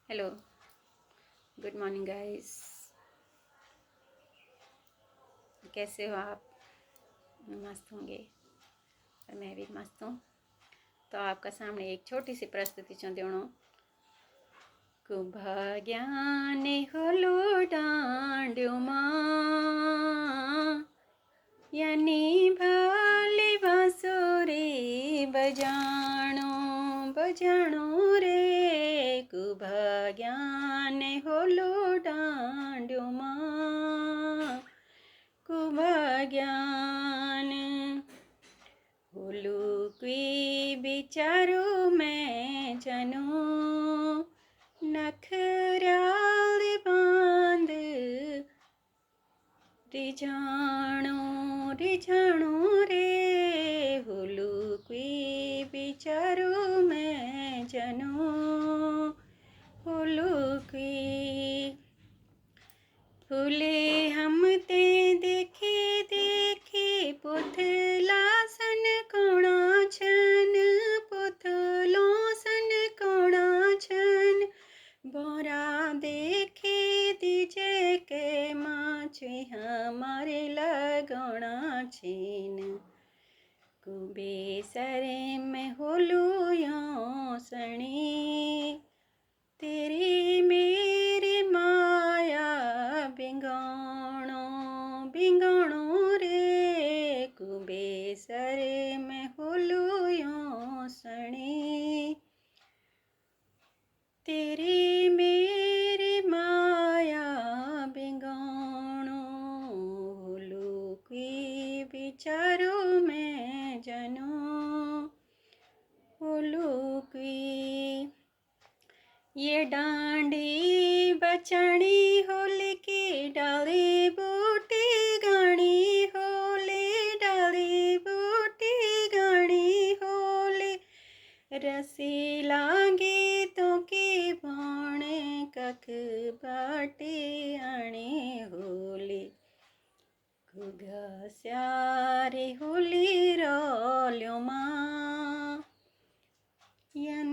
Hello, good morning guys. कैसे हो आप? मस्त होंगे और मैं भी मस्त हूँ। तो आपका सामने एक छोटी सी प्रस्तुति चंदेणो कुभाग्याने होलो डांड्यो मां यानी भाली बांसुरी बजाणो बजाणो रे कुभाग्याने होलो डांड्यो मां कुभाग्यान होलू कोई बिचारो मैं जनो नखराल बांध रिझाणो रे होलू कोई बिचारो मैं जनो होलू कोई फूले हम ते देखे देखे पुथला सन कोणा छन पुथलो सन कोणा छन बोरा देखे दीजे के माछे हमारे लगोणा छेन कुबे सरे में होलू यो सणी तेरी मेरी माया बिंगोणो बिंगोणो रे कुबे सरे में होलू यो सणी तेरी मेरी माया बिंगोणो होलू कोई बिचारो मैं जनो होलू कोई ये डांडी बचानी होली की डाली बूटी गानी होली डाली बूटी गानी होली रसी लागी तो की बाणे कख बाटी आणी होली घुघा स्यारी होली रोल्यो मां यन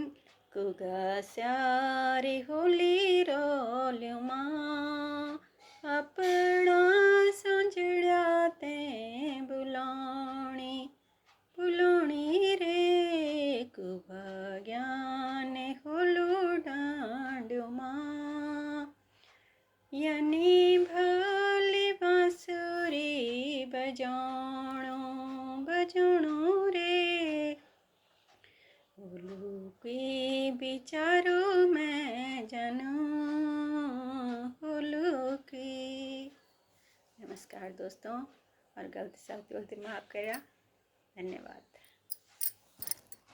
कुगा स्यारी होली रोल्यो मां अपना संजड़ा ते बुलाणी बुलाणी रे कुभाग्याने होलो डांड्यो मां यानी भाली बांसुरी बजाणो बजाणो रे होलू कोई बिचारो मैं जनो होलू कोई। नमस्कार दोस्तों, और गलती सलती माफ़ करा। धन्यवाद।